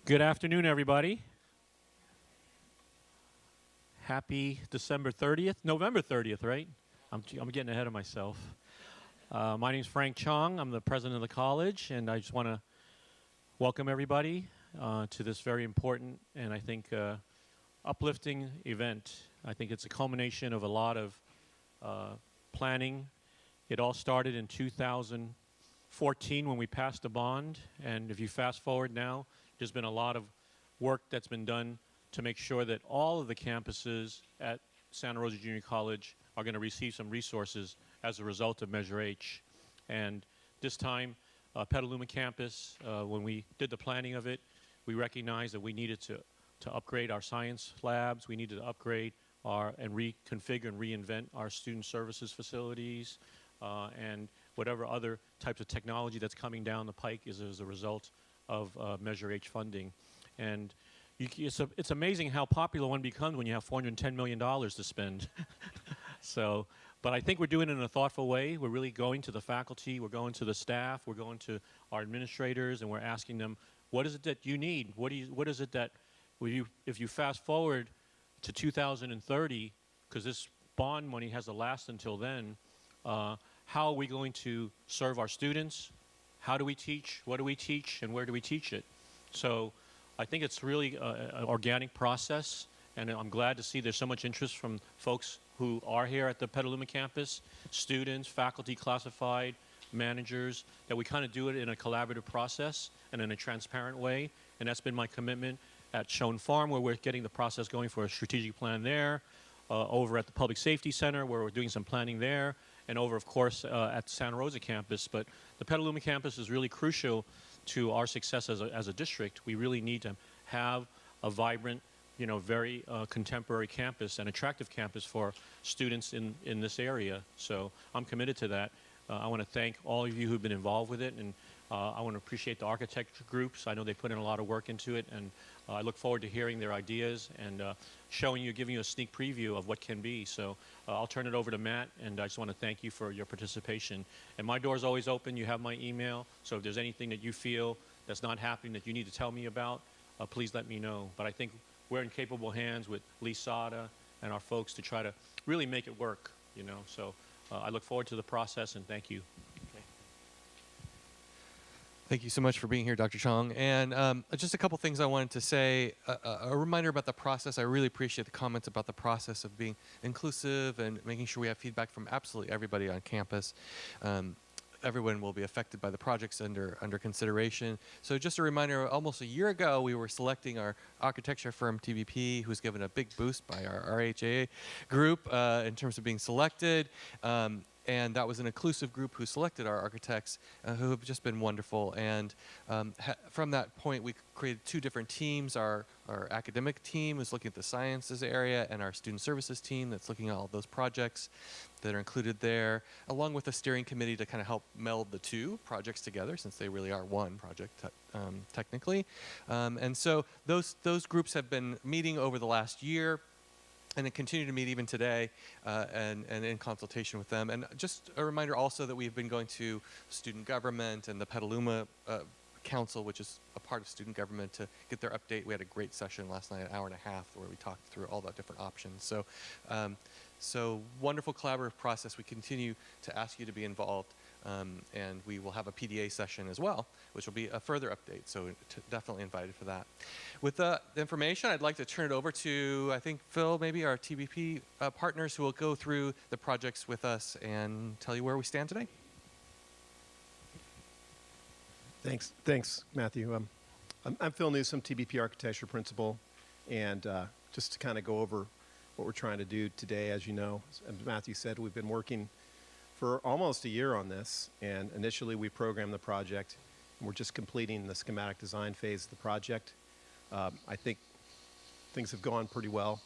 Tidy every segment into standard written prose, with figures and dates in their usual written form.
Good afternoon, everybody. Happy December 30th, November 30th, right? I'm getting ahead of myself. My name is Frank Chong. I'm the president of the college, and I just want to welcome everybody to this very important and I think uplifting event. I think it's a culmination of a lot of planning. It all started in 2014 when we passed the bond, and if you fast forward now, there's been a lot of work that's been done to make sure that all of the campuses at Santa Rosa Junior College are going to receive some resources as a result of Measure H. And this time, Petaluma campus, when we did the planning of it, we recognized that we needed to upgrade our science labs. We needed to upgrade and reconfigure and reinvent our student services facilities and whatever other types of technology that's coming down the pike is as a result of Measure H funding. And it's amazing how popular one becomes when you have $410 million to spend. But I think we're doing it in a thoughtful way. We're really going to the faculty, we're going to the staff, we're going to our administrators, and we're asking them, what is it that you need? What is it that, if you fast forward to 2030, because this bond money has to last until then, how are we going to serve our students? How do we teach? What do we teach? And where do we teach it? So I think it's really an organic process, and I'm glad to see there's so much interest from folks who are here at the Petaluma campus, students, faculty, classified, managers, that we kind of do it in a collaborative process and in a transparent way. And that's been my commitment at Schoen Farm, where we're getting the process going for a strategic plan there, over at the Public Safety Center, where we're doing some planning there, and over, of course, at Santa Rosa campus. But the Petaluma campus is really crucial to our success as a district. We really need to have a vibrant, very contemporary campus and attractive campus for students in this area. So I'm committed to that. I want to thank all of you who've been involved with it, and I want to appreciate the architecture groups. I know they put in a lot of work into it, and I look forward to hearing their ideas and giving you a sneak preview of what can be. So I'll turn it over to Matt, and I just want to thank you for your participation. And my door is always open. You have my email, so if there's anything that you feel that's not happening that you need to tell me about, please let me know. But I think we're in capable hands with Lee Sada and our folks to try to really make it work, So I look forward to the process, and thank you. Thank you so much for being here, Dr. Chong. And just a couple things I wanted to say. A reminder about the process. I really appreciate the comments about the process of being inclusive and making sure we have feedback from absolutely everybody on campus. Everyone will be affected by the projects under consideration. So just a reminder, almost a year ago, we were selecting our architecture firm, TVP, who's given a big boost by our RHA group in terms of being selected. And that was an inclusive group who selected our architects, who have just been wonderful. And from that point, we created two different teams. Our academic team is looking at the sciences area, and our student services team that's looking at all those projects that are included there, along with a steering committee to kind of help meld the two projects together, since they really are one project technically. And so those groups have been meeting over the last year, and it continue to meet even today, and in consultation with them. And just a reminder also that we've been going to student government and the Petaluma Council, which is a part of student government, to get their update. We had a great session last night, an hour and a half, where we talked through all the different options. So wonderful collaborative process. We continue to ask you to be involved, and we will have a PDA session as well, which will be a further update. So definitely invited for that. With the information, I'd like to turn it over to, I think, Phil, maybe our TBP partners, who will go through the projects with us and tell you where we stand today. Thanks, Matthew. I'm Phil Newsom, TBP Architecture Principal, and just to kind of go over what we're trying to do today. As you know, as Matthew said, we've been working for almost a year on this, and initially we programmed the project, and we're just completing the schematic design phase of the project. I think things have gone pretty well.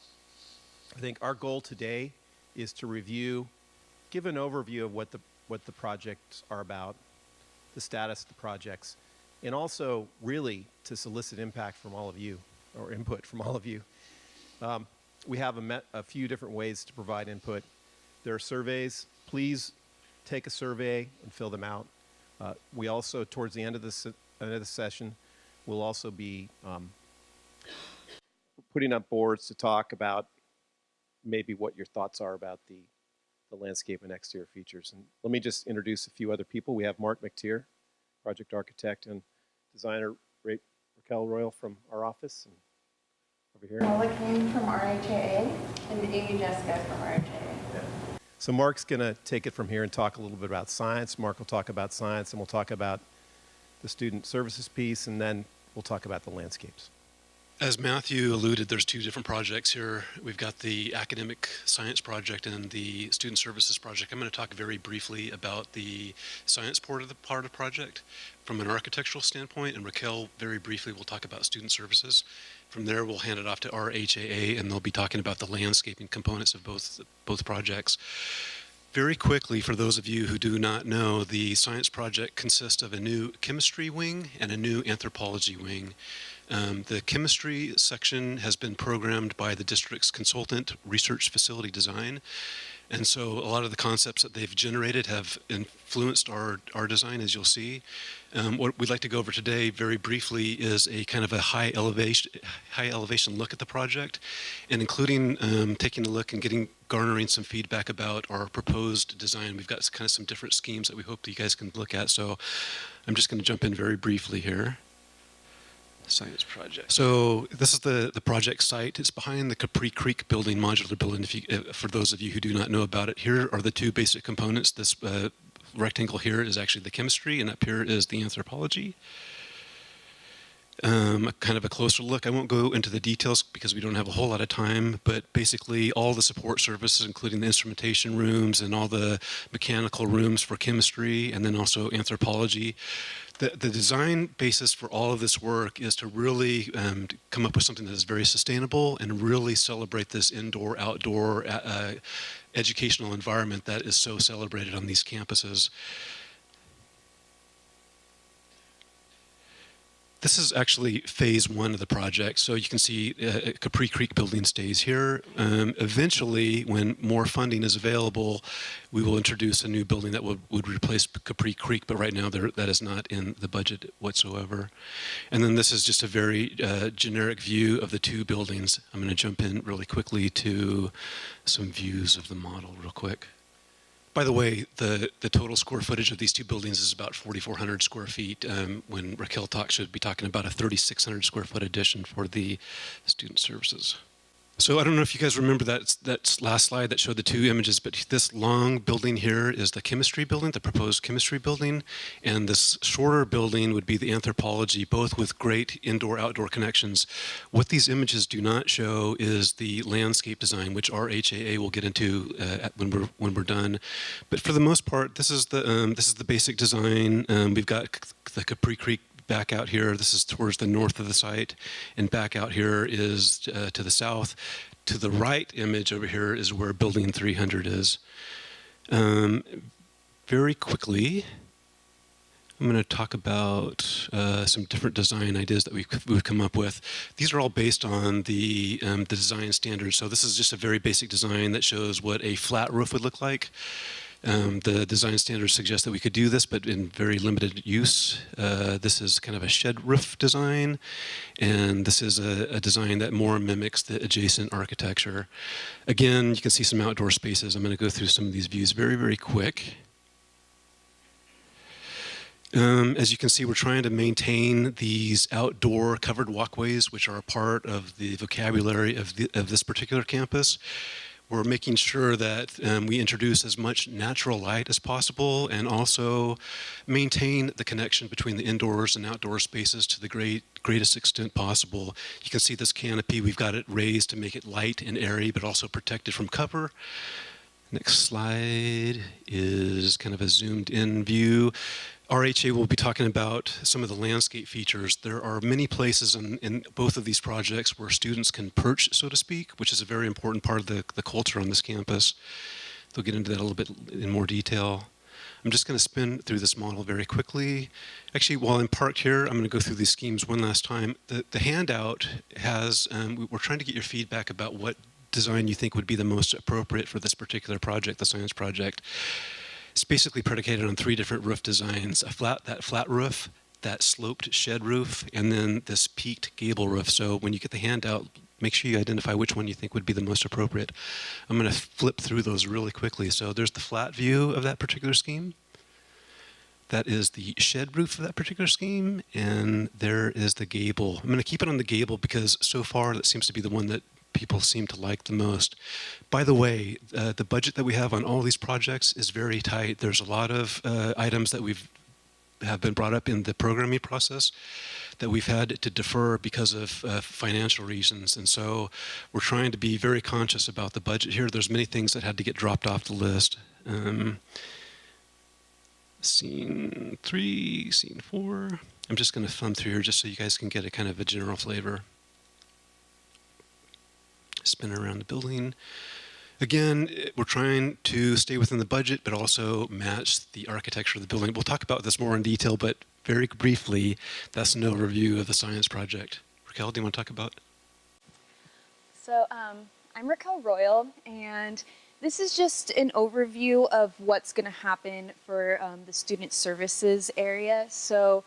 I think our goal today is to give an overview of what the projects are about, the status of the projects, and also really to solicit impact from all of you, or input from all of you. We have a few different ways to provide input. There are surveys. Please take a survey and fill them out. We also, towards the end of the session, we'll also be putting up boards to talk about maybe what your thoughts are about the landscape and exterior features. And let me just introduce a few other people. We have Mark McTier, project architect and designer, Raquel Royal from our office, and over here. Nola King from RHAA and Amy Jessica from RHAA. Yeah. So Mark's going to take it from here and talk a little bit about science. Mark will talk about science, and we'll talk about the student services piece, and then we'll talk about the landscapes. As Matthew alluded, there's two different projects here. We've got the academic science project and the student services project. I'm going to talk very briefly about the science part of the project from an architectural standpoint, and Raquel very briefly will talk about student services. From there, we'll hand it off to RHAA, and they'll be talking about the landscaping components of both projects. Very quickly, for those of you who do not know, the science project consists of a new chemistry wing and a new anthropology wing. The chemistry section has been programmed by the district's consultant, Research Facility Design. And so a lot of the concepts that they've generated have influenced our design, as you'll see. What we'd like to go over today very briefly is a kind of a high elevation look at the project, and including taking a look and garnering some feedback about our proposed design. We've got kind of some different schemes that we hope that you guys can look at. So I'm just going to jump in very briefly here. Science project. So this is the project site. It's behind the Capri Creek building, modular building. For those of you who do not know about it, here are the two basic components. This rectangle here is actually the chemistry, and up here is the anthropology. Kind of a closer look. I won't go into the details because we don't have a whole lot of time, but basically all the support services, including the instrumentation rooms and all the mechanical rooms for chemistry, and then also anthropology. The design basis for all of this work is to really come up with something that is very sustainable and really celebrate this indoor-outdoor educational environment that is so celebrated on these campuses. This is actually phase one of the project. So you can see Capri Creek building stays here. Eventually, when more funding is available, we will introduce a new building that would replace Capri Creek, but right now that is not in the budget whatsoever. And then this is just a very generic view of the two buildings. I'm going to jump in really quickly to some views of the model real quick. By the way, the total square footage of these two buildings is about 4,400 square feet. When Raquel talks, she'll be talking about a 3,600 square foot addition for the student services. So I don't know if you guys remember that last slide that showed the two images, but this long building here is the chemistry building, the proposed chemistry building, and this shorter building would be the anthropology, both with great indoor-outdoor connections. What these images do not show is the landscape design, which our HAA will get into when we're done. But for the most part, this is the basic design. We've got the Capri Creek back out here. This is towards the north of the site, and back out here is to the south. To the right image over here is where building 300 is. Very quickly, I'm going to talk about some different design ideas that we've come up with. These are all based on the design standards. So this is just a very basic design that shows what a flat roof would look like. The design standards suggest that we could do this, but in very limited use. This is kind of a shed roof design, and this is a design that more mimics the adjacent architecture. Again, you can see some outdoor spaces. I'm going to go through some of these views very, very quick. As you can see, we're trying to maintain these outdoor covered walkways, which are a part of the vocabulary of this particular campus. We're making sure that we introduce as much natural light as possible and also maintain the connection between the indoors and outdoor spaces to the greatest extent possible. You can see this canopy. We've got it raised to make it light and airy, but also protected from cover. Next slide is kind of a zoomed in view. RHA will be talking about some of the landscape features. There are many places in both of these projects where students can perch, so to speak, which is a very important part of the culture on this campus. They'll get into that a little bit in more detail. I'm just going to spin through this model very quickly. Actually, while I'm parked here, I'm going to go through these schemes one last time. The handout has, we're trying to get your feedback about what design you think would be the most appropriate for this particular project, the science project. It's basically predicated on three different roof designs: that flat roof, that sloped shed roof, and then this peaked gable roof. So when you get the handout, make sure you identify which one you think would be the most appropriate. I'm going to flip through those really quickly. So there's the flat view of that particular scheme. That is the shed roof of that particular scheme, and there is the gable. I'm going to keep it on the gable because so far that seems to be the one that people seem to like the most. By the way, the budget that we have on all these projects is very tight. There's a lot of items that have been brought up in the programming process that we've had to defer because of financial reasons. And so we're trying to be very conscious about the budget here. There's many things that had to get dropped off the list. Scene 3, scene 4. I'm just going to thumb through here just so you guys can get a kind of a general flavor. Spin around the building. Again, we're trying to stay within the budget, but also match the architecture of the building. We'll talk about this more in detail, but very briefly, that's an overview of the science project. Raquel, do you want to talk about? So I'm Raquel Royal, and this is just an overview of what's going to happen for the student services area. So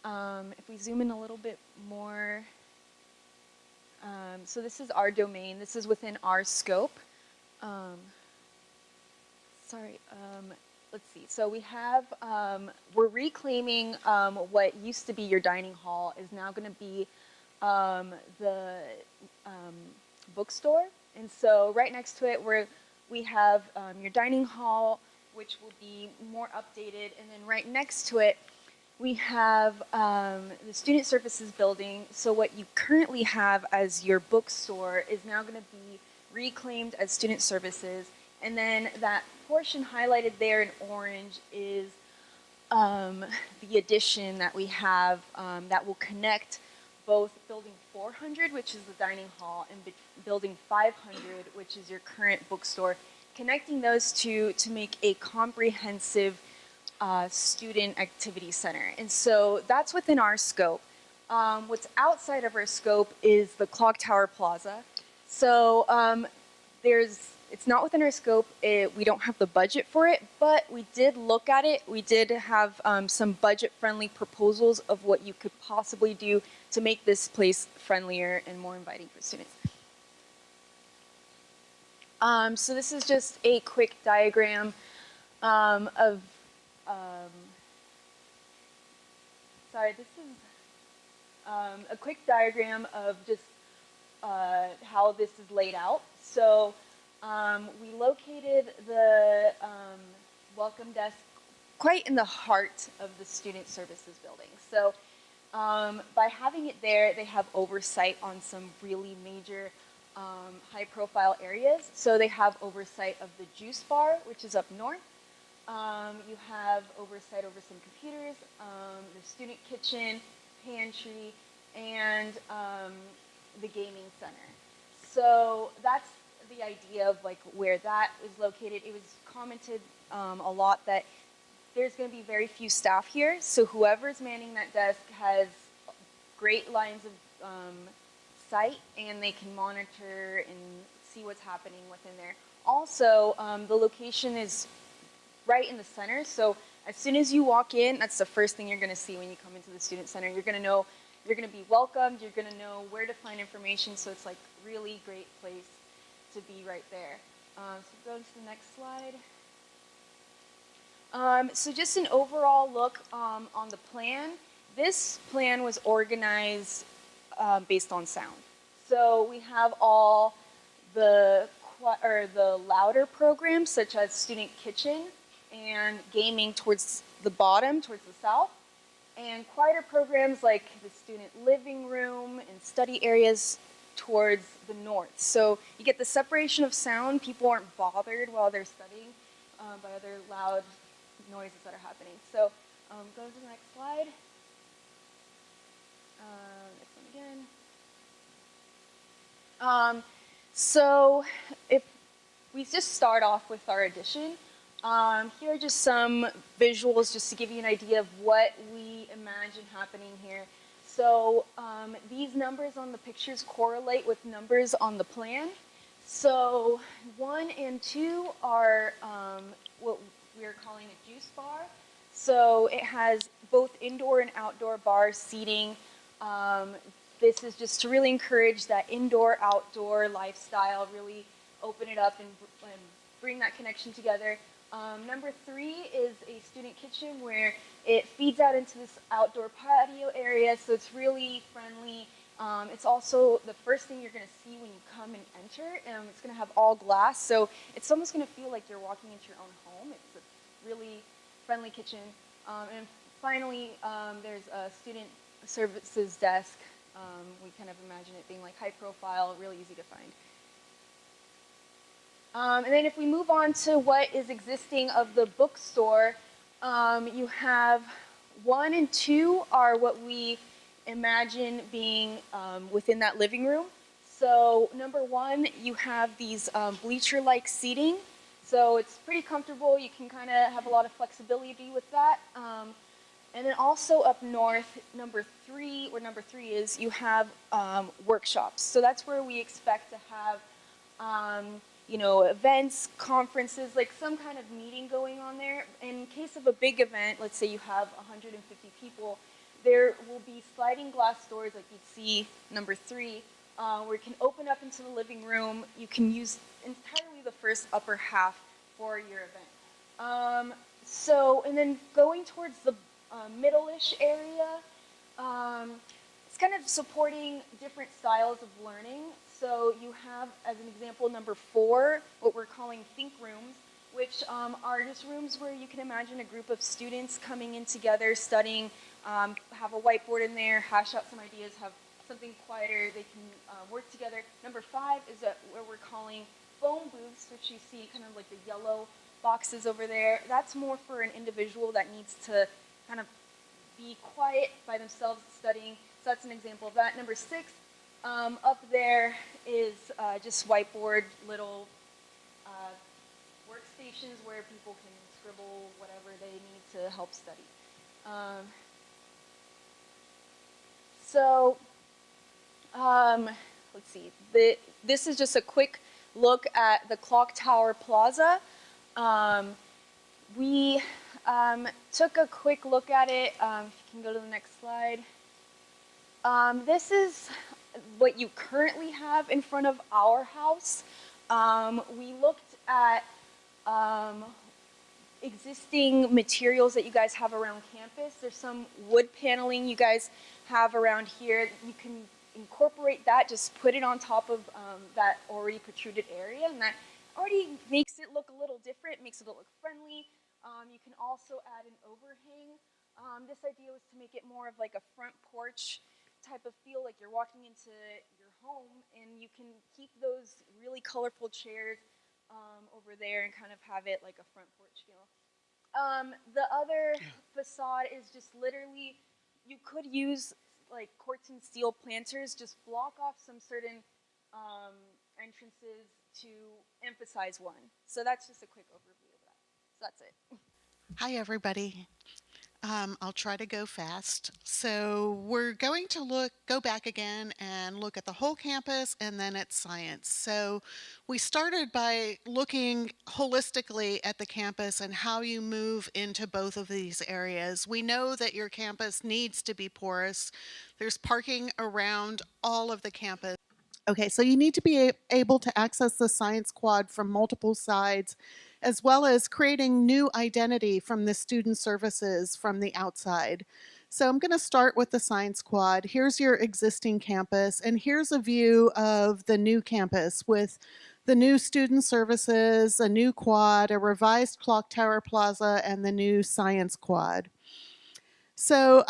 if we zoom in a little bit more, so this is our domain. This is within our scope. Let's see. So we have, we're reclaiming what used to be your dining hall is now going to be the bookstore. And so right next to it, we have your dining hall, which will be more updated. And then right next to it, we have the student services building. So what you currently have as your bookstore is now going to be reclaimed as student services. And then that portion highlighted there in orange is the addition that we have that will connect both building 400, which is the dining hall, and building 500, which is your current bookstore, connecting those two to make a comprehensive student activity center. And so that's within our scope. What's outside of our scope is the Clock Tower Plaza. So it's not within our scope. We don't have the budget for it, but we did look at it. We did have some budget-friendly proposals of what you could possibly do to make this place friendlier and more inviting for students. So this is just a quick diagram of, this is a quick diagram of just how this is laid out. So we located the welcome desk quite in the heart of the student services building. So by having it there, they have oversight on some really major high-profile areas. So they have oversight of the juice bar, which is up north. You have oversight over some computers, the student kitchen, pantry, and the gaming center. So that's the idea of like where that is located. It was commented a lot that there's going to be very few staff here, so whoever's manning that desk has great lines of sight, and they can monitor and see what's happening within there. Also, the location is right in the center, so as soon as you walk in, that's the first thing you're going to see when you come into the student center. You're going to know, you're going to be welcomed, you're going to know where to find information, so it's like really great place to be right there. So go to the next slide. So just an overall look on the plan. This plan was organized based on sound. So we have all the louder programs such as student kitchen and gaming towards the bottom, towards the south, and quieter programs like the student living room and study areas towards the north. So you get the separation of sound. People aren't bothered while they're studying by other loud noises that are happening. So go to the next slide. Next one again. So if we just start off with our addition, here are just some visuals just to give you an idea of what we imagine happening here. So these numbers on the pictures correlate with numbers on the plan. So 1 and 2 are what we're calling a juice bar. So it has both indoor and outdoor bar seating. This is just to really encourage that indoor-outdoor lifestyle, really open it up and bring that connection together. Number 3 is a student kitchen where it feeds out into this outdoor patio area, so it's really friendly. It's also the first thing you're going to see when you come and enter. It's going to have all glass, so it's almost going to feel like you're walking into your own home. It's a really friendly kitchen. And finally, there's a student services desk. We kind of imagine it being like high profile, really easy to find. And then if we move on to what is existing of the bookstore, you have 1 and 2 are what we imagine being within that living room. So number 1, you have these bleacher-like seating. So it's pretty comfortable. You can kind of have a lot of flexibility with that. And then also up north, number 3 is you have workshops. So that's where we expect to have events, conferences, like some kind of meeting going on there. In case of a big event, let's say you have 150 people, there will be sliding glass doors like you'd see number 3, where you can open up into the living room. You can use entirely the first upper half for your event. And then going towards the middle-ish area, it's kind of supporting different styles of learning. So you have, as an example, number 4, what we're calling think rooms, which are just rooms where you can imagine a group of students coming in together, studying, have a whiteboard in there, hash out some ideas, have something quieter, they can work together. Number 5 is where we're calling phone booths, which you see kind of like the yellow boxes over there. That's more for an individual that needs to kind of be quiet by themselves studying. So that's an example of that. Number 6, up there is just whiteboard, little workstations where people can scribble whatever they need to help study. Let's see. This is just a quick look at the Clock Tower Plaza. We took a quick look at it. If you can go to the next slide. This is what you currently have in front of our house. We looked at existing materials that you guys have around campus. There's some wood paneling you guys have around here. You can incorporate that, just put it on top of that already protruded area, and that already makes it look a little different, makes it look friendly. You can also add an overhang. This idea was to make it more of like a front porch type of feel, like you're walking into your home, and you can keep those really colorful chairs over there and kind of have it like a front porch feel. The other facade is just literally, you could use like quartz and steel planters, just block off some certain entrances to emphasize one. So that's just a quick overview of that. So that's it. Hi, everybody. I'll try to go fast. So we're going to go back again and look at the whole campus and then at science. So we started by looking holistically at the campus and how you move into both of these areas. We know that your campus needs to be porous. There's parking around all of the campus. Okay, so you need to be able to access the science quad from multiple sides, as well as creating new identity from the student services from the outside. So I'm going to start with the science quad. Here's your existing campus, and here's a view of the new campus with the new student services, a new quad, a revised clock tower plaza, and the new science quad. So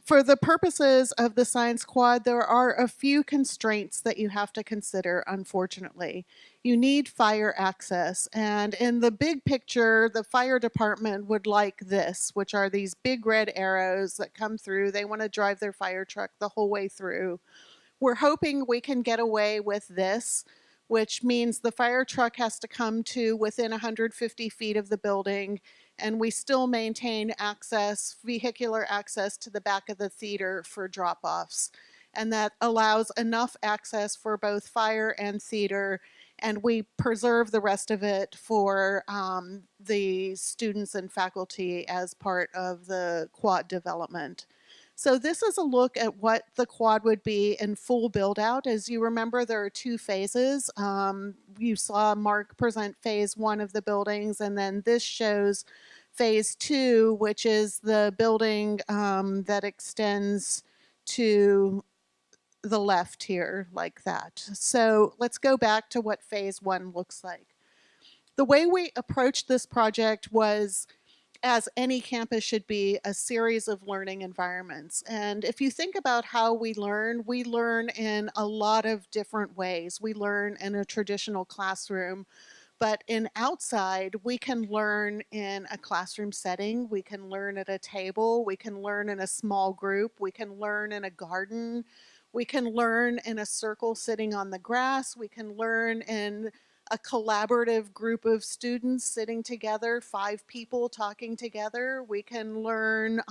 for the purposes of the science quad, there are a few constraints that you have to consider, unfortunately. You need fire access, and in the big picture, the fire department would like this, which are these big red arrows that come through. They want to drive their fire truck the whole way through. We're hoping we can get away with this, which means the fire truck has to come to within 150 feet of the building, and we still maintain access, vehicular access to the back of the theater for drop-offs. And that allows enough access for both fire and theater, and we preserve the rest of it for the students and faculty as part of the quad development. So this is a look at what the quad would be in full build out. As you remember, there are two phases. You saw Mark present phase 1 of the buildings, and then this shows phase 2, which is the building that extends to the left here like that. So let's go back to what phase 1 looks like. The way we approached this project was, as any campus should be, a series of learning environments. And if you think about how we learn in a lot of different ways. We learn in a traditional classroom, but in outside, we can learn in a classroom setting, we can learn at a table, we can learn in a small group, we can learn in a garden, we can learn in a circle sitting on the grass, we can learn in a collaborative group of students sitting together, 5 people talking together. We can learn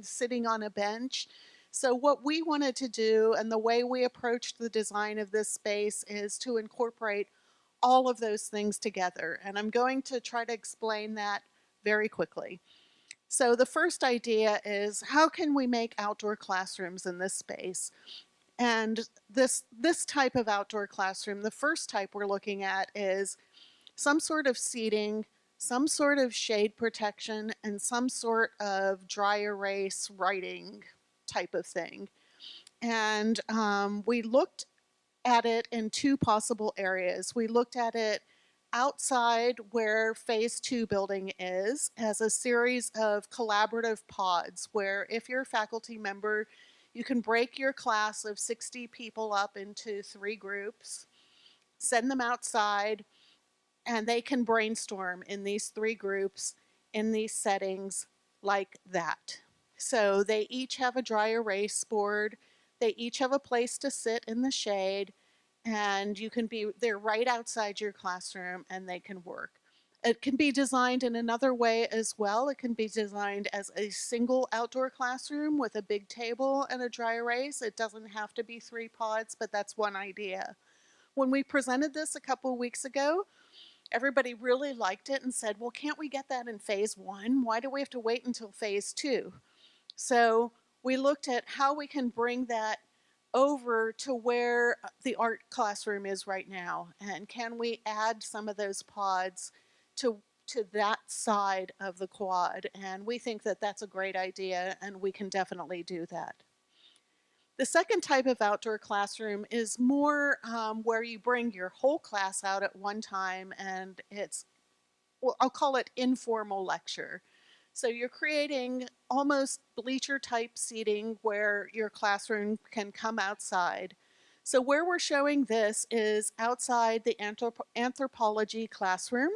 sitting on a bench. So what we wanted to do, and the way we approached the design of this space, is to incorporate all of those things together. And I'm going to try to explain that very quickly. So the first idea is, how can we make outdoor classrooms in this space? And this type of outdoor classroom, the first type we're looking at is some sort of seating, some sort of shade protection, and some sort of dry erase writing type of thing. And we looked at it in 2 possible areas. We looked at it outside where phase 2 building is, as a series of collaborative pods where, if you're a faculty member, you can break your class of 60 people up into 3 groups, send them outside, and they can brainstorm in these 3 groups in these settings like that. So they each have a dry erase board, they each have a place to sit in the shade, and they're right outside your classroom and they can work. It can be designed in another way as well. It can be designed as a single outdoor classroom with a big table and a dry erase. It doesn't have to be 3 pods, but that's one idea. When we presented this a couple weeks ago, everybody really liked it and said, well, can't we get that in phase 1? Why do we have to wait until phase 2? So we looked at how we can bring that over to where the art classroom is right now, and can we add some of those pods to that side of the quad. And we think that that's a great idea, and we can definitely do that. The second type of outdoor classroom is more where you bring your whole class out at one time, and I'll call it informal lecture. So you're creating almost bleacher type seating where your classroom can come outside. So where we're showing this is outside the anthropology classroom.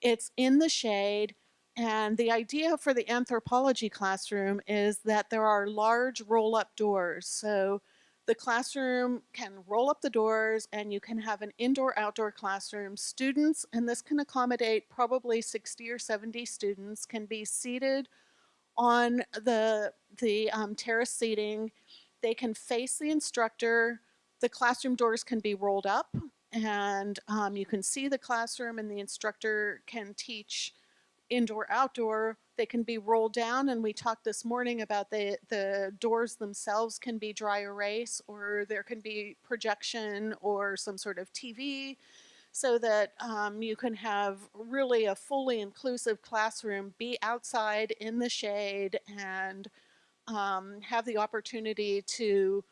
It's in the shade, and the idea for the anthropology classroom is that there are large roll-up doors. So the classroom can roll up the doors and you can have an indoor-outdoor classroom. Students, and this can accommodate probably 60 or 70 students, can be seated on the terrace seating. They can face the instructor. The classroom doors can be rolled up, and you can see the classroom, and the instructor can teach indoor outdoor. They can be rolled down, and we talked this morning about the doors themselves can be dry erase, or there can be projection or some sort of TV, so that you can have really a fully inclusive classroom, be outside in the shade, and have the opportunity to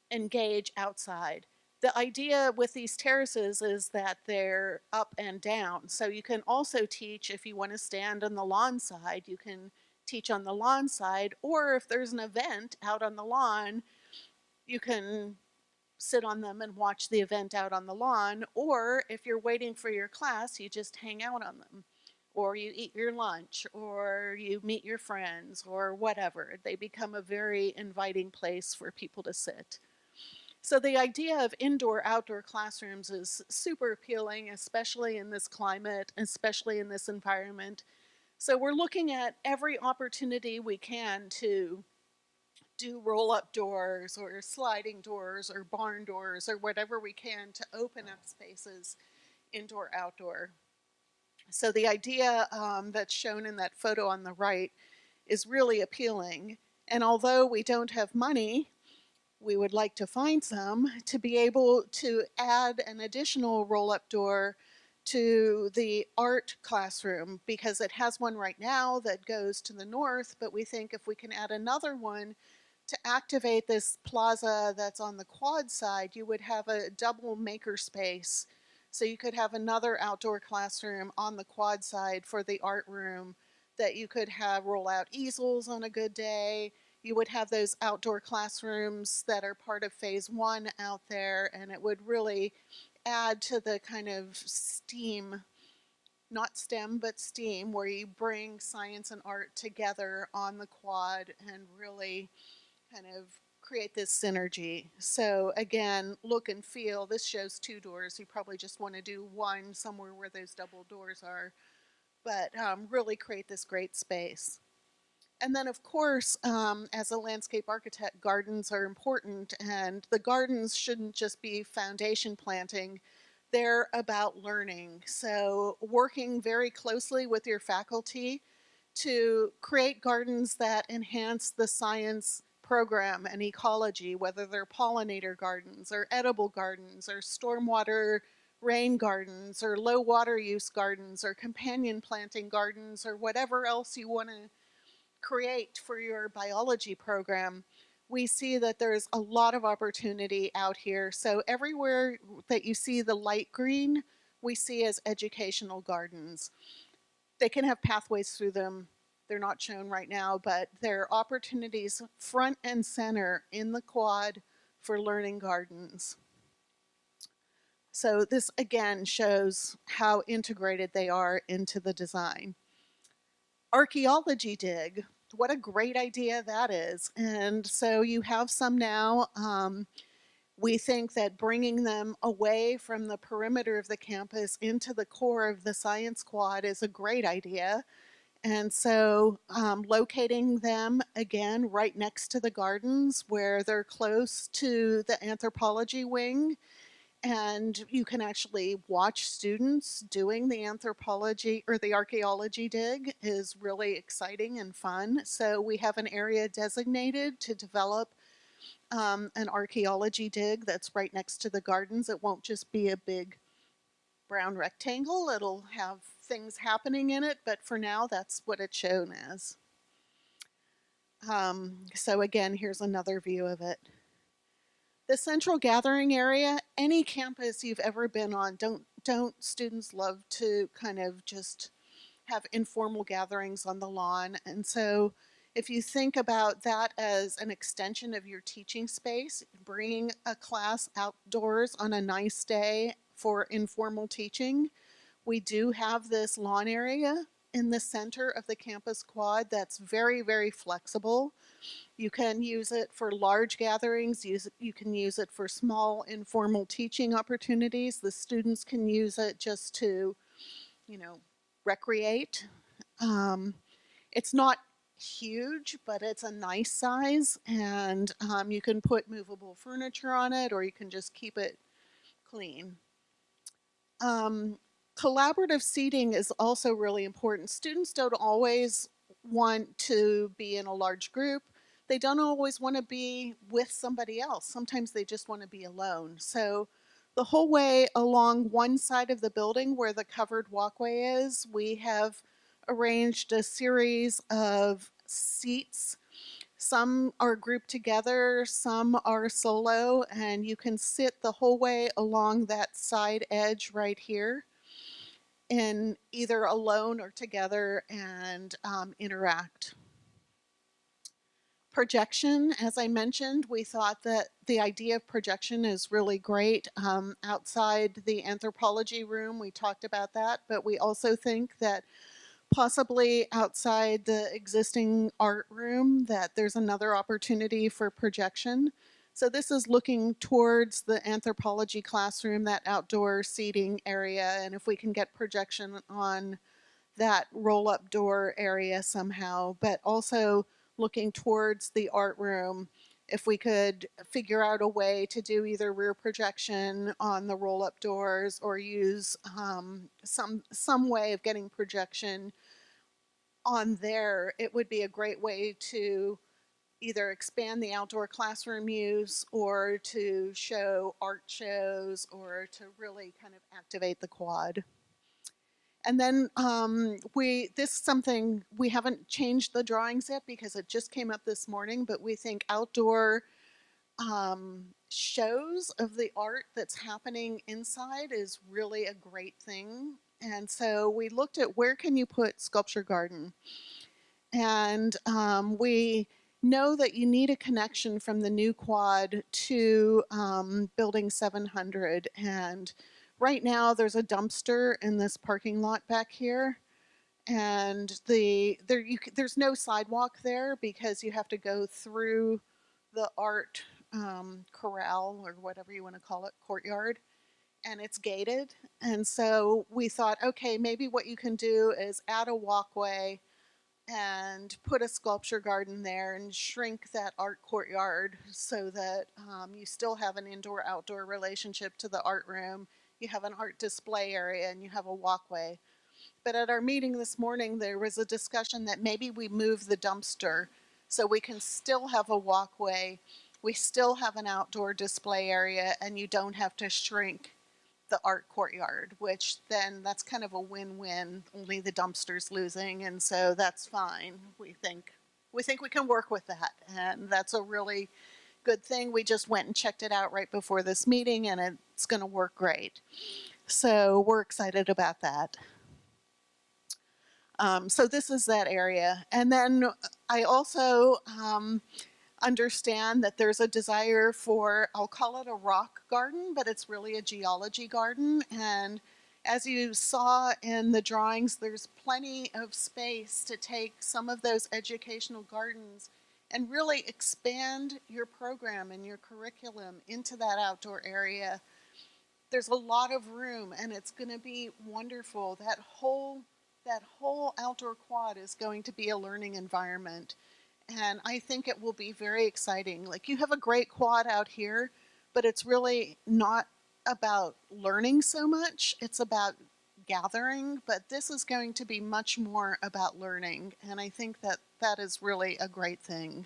engage outside. The idea with these terraces is that they're up and down. So you can also teach, if you want to stand on the lawn side, you can teach on the lawn side, or if there's an event out on the lawn, you can sit on them and watch the event out on the lawn, or if you're waiting for your class, you just hang out on them, or you eat your lunch, or you meet your friends, or whatever. They become a very inviting place for people to sit. So the idea of indoor-outdoor classrooms is super appealing, especially in this climate, especially in this environment. So we're looking at every opportunity we can to do roll-up doors or sliding doors or barn doors or whatever we can to open up spaces indoor outdoor. So the idea that's shown in that photo on the right is really appealing. And although we don't have money, we would like to find some to be able to add an additional roll-up door to the art classroom, because it has one right now that goes to the north, but we think if we can add another one to activate this plaza that's on the quad side, you would have a double maker space. So you could have another outdoor classroom on the quad side for the art room that you could have roll out easels on a good day. You would have those outdoor classrooms that are part of phase one out there, and it would really add to the kind of STEAM, not STEM, but STEAM, where you bring science and art together on the quad and really kind of create this synergy. So again, look and feel. This shows 2 doors. You probably just want to do one somewhere where those double doors are, but really create this great space. And then, of course, as a landscape architect, gardens are important, and the gardens shouldn't just be foundation planting. They're about learning. So working very closely with your faculty to create gardens that enhance the science program and ecology, whether they're pollinator gardens or edible gardens or stormwater rain gardens or low water use gardens or companion planting gardens or whatever else you want to create for your biology program. We see that there's a lot of opportunity out here. So everywhere that you see the light green, we see as educational gardens. They can have pathways through them. They're not shown right now, but there are opportunities front and center in the quad for learning gardens. So this again shows how integrated they are into the design. Archaeology Dig, what a great idea that is. And so you have some now. We think that bringing them away from the perimeter of the campus into the core of the science quad is a great idea. And so locating them again right next to the gardens where they're close to the anthropology wing, and you can actually watch students doing the anthropology or the archaeology dig is really exciting and fun. So we have an area designated to develop an archaeology dig that's right next to the gardens. It won't just be a big brown rectangle. It'll have things happening in it, but for now, that's what it's shown as. So again, here's another view of it. The central gathering area, any campus you've ever been on, don't students love to kind of just have informal gatherings on the lawn? And so if you think about that as an extension of your teaching space, bringing a class outdoors on a nice day for informal teaching, we do have this lawn area in the center of the campus quad that's very, very flexible. You can use it for large gatherings. You can use it for small informal teaching opportunities. The students can use it just to, recreate. It's not huge, but it's a nice size, and you can put movable furniture on it, or you can just keep it clean. Collaborative seating is also really important. Students don't always want to be in a large group. They don't always want to be with somebody else. Sometimes they just want to be alone. So the whole way along one side of the building where the covered walkway is, we have arranged a series of seats. Some are grouped together, some are solo, and you can sit the whole way along that side edge right here and either alone or together and interact. Projection, as I mentioned, we thought that the idea of projection is really great. Outside the anthropology room, we talked about that, but we also think that possibly outside the existing art room that there's another opportunity for projection. So this is looking towards the anthropology classroom, that outdoor seating area, and if we can get projection on that roll-up door area somehow, but also looking towards the art room if we could figure out a way to do either rear projection on the roll-up doors or use some way of getting projection on there, it would be a great way to either expand the outdoor classroom use or to show art shows or to really kind of activate the quad. And then this is something, we haven't changed the drawings yet because it just came up this morning, but we think outdoor shows of the art that's happening inside is really a great thing. And so we looked at where can you put Sculpture Garden. And we know that you need a connection from the new quad to building 700. And right now there's a dumpster in this parking lot back here. And there's no sidewalk there because you have to go through the art corral or whatever you want to call it, courtyard, and it's gated. And so we thought, okay, maybe what you can do is add a walkway and put a sculpture garden there and shrink that art courtyard so that you still have an indoor-outdoor relationship to the art room. You have an art display area and you have a walkway. But at our meeting this morning, there was a discussion that maybe we move the dumpster so we can still have a walkway, we still have an outdoor display area, and you don't have to shrink the art courtyard, which then that's kind of a win-win. Only the dumpster's losing, and so that's fine. We think we can work with that, and that's a really good thing. We just went and checked it out right before this meeting, and it's going to work great. So we're excited about that. So this is that area. And then I also understand that there's a desire for, I'll call it a rock garden, but it's really a geology garden. And as you saw in the drawings, there's plenty of space to take some of those educational gardens and really expand your program and your curriculum into that outdoor area. There's a lot of room and it's going to be wonderful. That whole outdoor quad is going to be a learning environment. And I think it will be very exciting. Like, you have a great quad out here, but it's really not about learning so much. It's about gathering, but this is going to be much more about learning. And I think that that is really a great thing.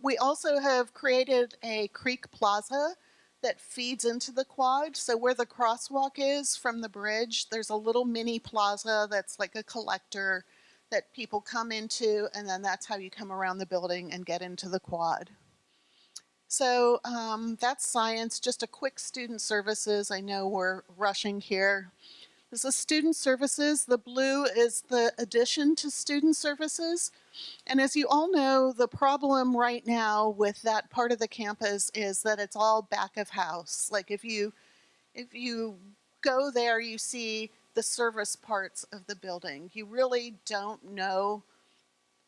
We also have created a creek plaza that feeds into the quad. So where the crosswalk is from the bridge, there's a little mini plaza that's like a collector that people come into, and then that's how you come around the building and get into the quad. So that's science. Just a quick student services. I know we're rushing here. This is student services. The blue is the addition to student services. And as you all know, the problem right now with that part of the campus is that it's all back of house. Like, if you go there, you see the service parts of the building. You really don't know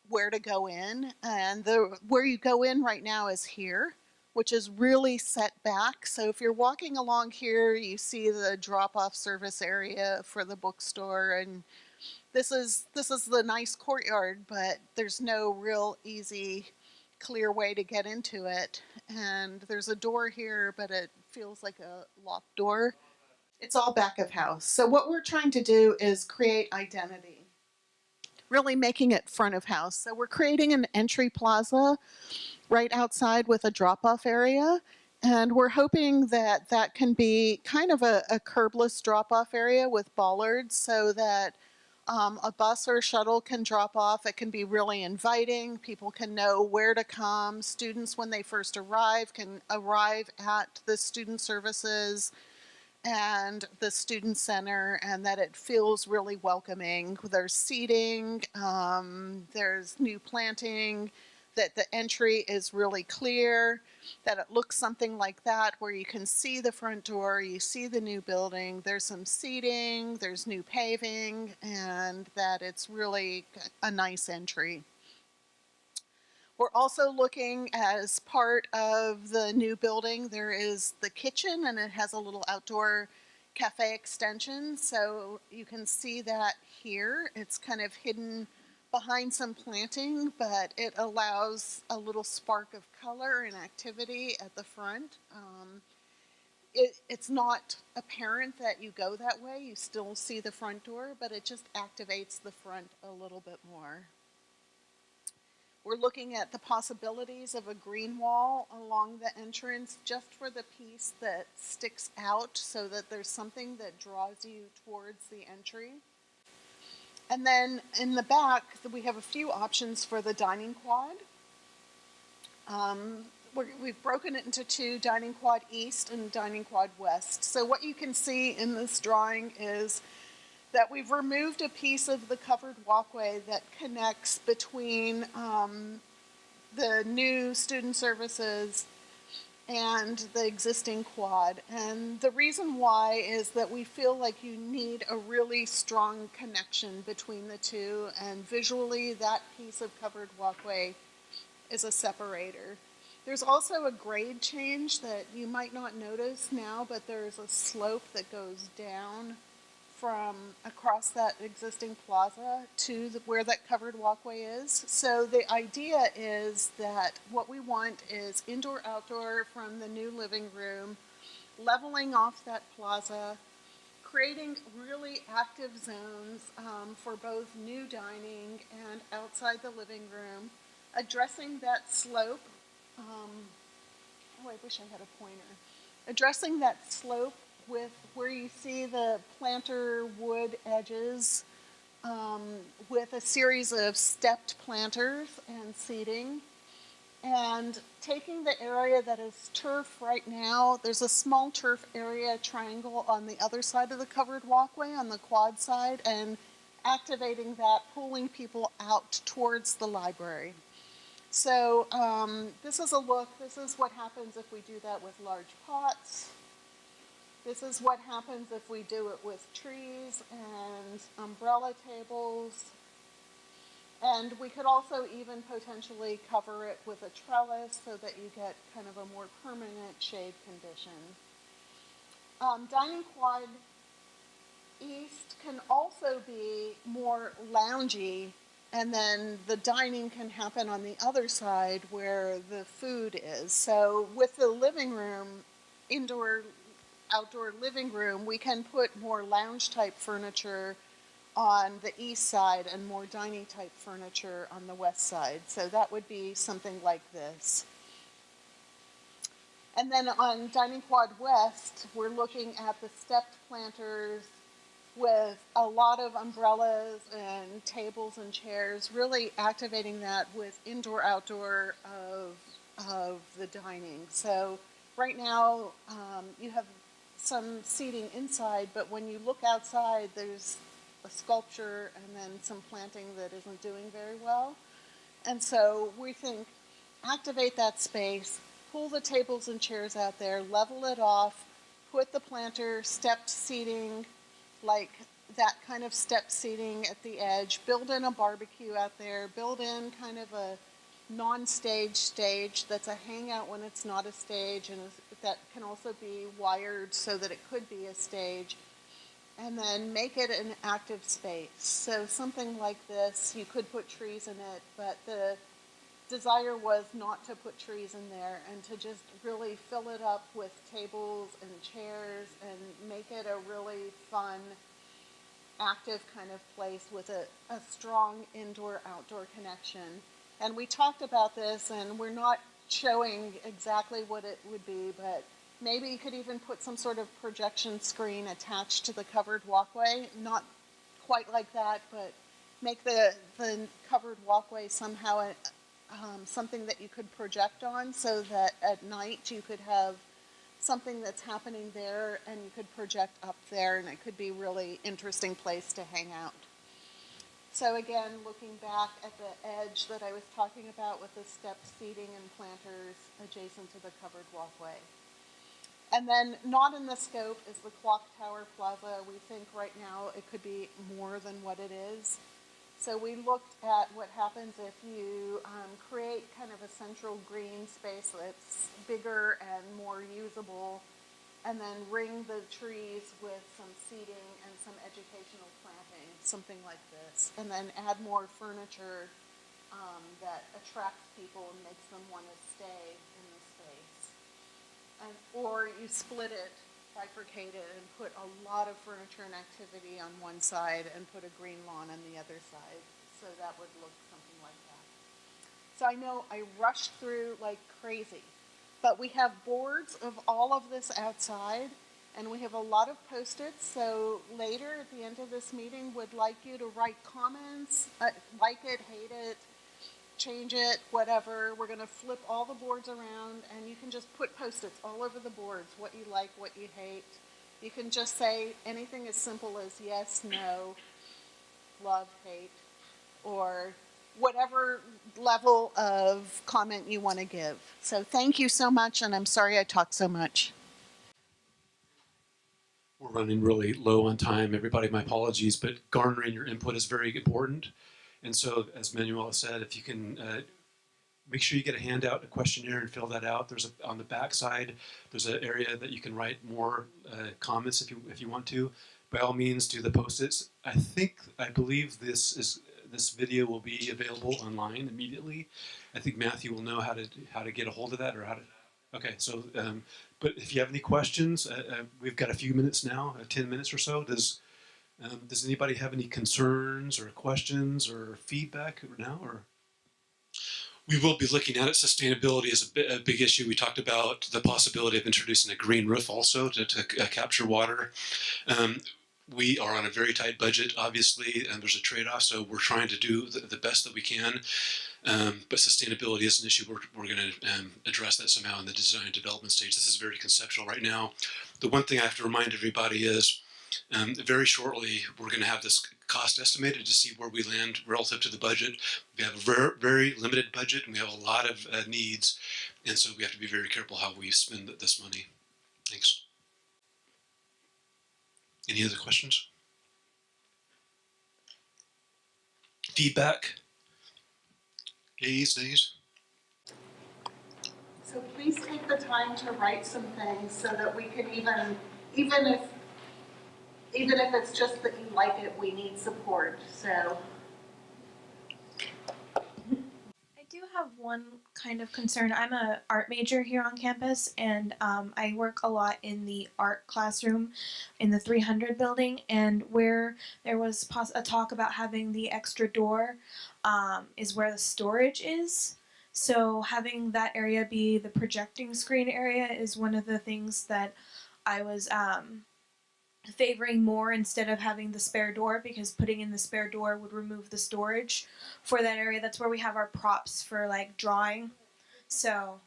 where to go in. And where you go in right now is here, which is really set back. So if you're walking along here, you see the drop-off service area for the bookstore, and this is the nice courtyard, but there's no real easy, clear way to get into it. And there's a door here, but it feels like a locked door. It's all back of house. So what we're trying to do is create identity, really making it front of house. So we're creating an entry plaza right outside with a drop-off area. And we're hoping that that can be kind of a curbless drop-off area with bollards so that a bus or a shuttle can drop off. It can be really inviting. People can know where to come. Students, when they first arrive, can arrive at the student services and the student center, and that it feels really welcoming. There's seating, there's new planting, that the entry is really clear, that it looks something like that, where you can see the front door, you see the new building, there's some seating, there's new paving, and that it's really a nice entry. We're also looking, as part of the new building, there is the kitchen, and it has a little outdoor cafe extension, so you can see that here. It's kind of hidden behind some planting, but it allows a little spark of color and activity at the front. It's not apparent that you go that way. You still see the front door, but it just activates the front a little bit more. We're looking at the possibilities of a green wall along the entrance just for the piece that sticks out so that there's something that draws you towards the entry. And then in the back, we have a few options for the dining quad. We've broken it into two, dining quad east and dining quad west. So what you can see in this drawing is that we've removed a piece of the covered walkway that connects between the new student services and the existing quad. And the reason why is that we feel like you need a really strong connection between the two, and visually that piece of covered walkway is a separator. There's also a grade change that you might not notice now, but there's a slope that goes down from across that existing plaza to where that covered walkway is. So the idea is that what we want is indoor-outdoor from the new living room, leveling off that plaza, creating really active zones for both new dining and outside the living room, addressing that slope. I wish I had a pointer. Addressing that slope with where you see the planter wood edges with a series of stepped planters and seating. And taking the area that is turf right now, there's a small turf area triangle on the other side of the covered walkway on the quad side, and activating that, pulling people out towards the library. So this is a look. This is what happens if we do that with large pots. This is what happens if we do it with trees and umbrella tables. And we could also even potentially cover it with a trellis so that you get kind of a more permanent shade condition. Dining quad east can also be more loungy, and then the dining can happen on the other side where the food is. So with the living room, outdoor living room, we can put more lounge type furniture on the east side and more dining type furniture on the west side. So that would be something like this. And then on dining quad west, we're looking at the stepped planters with a lot of umbrellas and tables and chairs, really activating that with indoor-outdoor of the dining. So right now, you have some seating inside, but when you look outside, there's a sculpture and then some planting that isn't doing very well. And so we think, activate that space, pull the tables and chairs out there, level it off, put the planter, stepped seating, like that kind of step seating at the edge, build in a barbecue out there, build in kind of a non-stage stage that's a hangout when it's not a stage, and that can also be wired so that it could be a stage, and then make it an active space. So something like this, you could put trees in it, but the desire was not to put trees in there and to just really fill it up with tables and chairs and make it a really fun, active kind of place with a strong indoor-outdoor connection. And we talked about this, and we're not showing exactly what it would be, but maybe you could even put some sort of projection screen attached to the covered walkway. Not quite like that, but make the covered walkway somehow something that you could project on, so that at night you could have something that's happening there and you could project up there, and it could be a really interesting place to hang out. So again, looking back at the edge that I was talking about with the stepped seating and planters adjacent to the covered walkway. And then not in the scope is the Clock Tower Plaza. We think right now it could be more than what it is. So we looked at what happens if you create kind of a central green space that's bigger and more usable, and then ring the trees with some seating and some educational planting, something like this. And then add more furniture that attracts people and makes them want to stay in the space. Or you split it, bifurcate it, and put a lot of furniture and activity on one side and put a green lawn on the other side. So that would look something like that. So I know I rushed through like crazy, but we have boards of all of this outside, and we have a lot of Post-its. So later at the end of this meeting, would like you to write comments, like it, hate it, change it, whatever. We're going to flip all the boards around, and you can just put Post-its all over the boards, what you like, what you hate. You can just say anything as simple as yes, no, love, hate, or whatever level of comment you want to give. So thank you so much, and I'm sorry I talked so much. We're running really low on time, everybody. My apologies, but garnering your input is very important. And so, as Manuela said, if you can make sure you get a handout, a questionnaire, and fill that out. There's on the back side, there's an area that you can write more comments if you want to. By all means, do the Post-its. I believe this video will be available online immediately. I think Matthew will know how to get a hold of that, or how to. Okay, so but if you have any questions, we've got a few minutes now, 10 minutes or so. Does anybody have any concerns or questions or feedback now? Or we will be looking at it. Sustainability is a big issue. We talked about the possibility of introducing a green roof also to capture water. We are on a very tight budget, obviously, and there's a trade-off, so we're trying to do the best that we can. But sustainability is an issue. We're going to address that somehow in the design and development stage. This is very conceptual right now. The one thing I have to remind everybody is very shortly we're going to have this cost estimated to see where we land relative to the budget. We have a very, very limited budget, and we have a lot of needs, and so we have to be very careful how we spend this money. Thanks. Any other questions? Feedback? Ayes, nays? So please take the time to write some things so that we can even if it's just that you like it, we need support. So I do have one kind of concern. I'm an art major here on campus, and I work a lot in the art classroom in the 300 building, and where there was a talk about having the extra door is where the storage is. So having that area be the projecting screen area is one of the things that I was favoring more instead of having the spare door, because putting in the spare door would remove the storage for that area. That's where we have our props for like drawing. So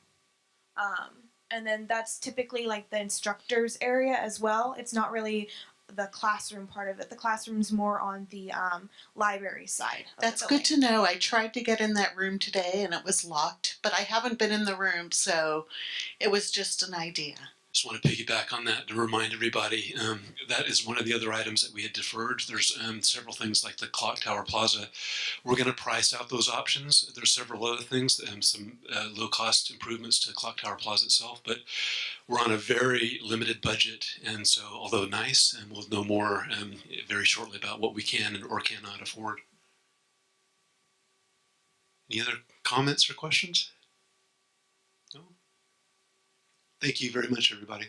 and then that's typically like the instructor's area as well. It's not really the classroom part of it. The classroom's more on the library side of that's the good building. to know. I tried to get in that room today and it was locked, but I haven't been in the room, so it was just an idea. Just want to piggyback on that to remind everybody that is one of the other items that we had deferred. There's several things like the Clock Tower Plaza. We're going to price out those options. There's several other things, some low-cost improvements to Clock Tower Plaza itself, but we're on a very limited budget, and so although nice, and we'll know more very shortly about what we can or cannot afford. Any other comments or questions? No? Thank you very much, everybody.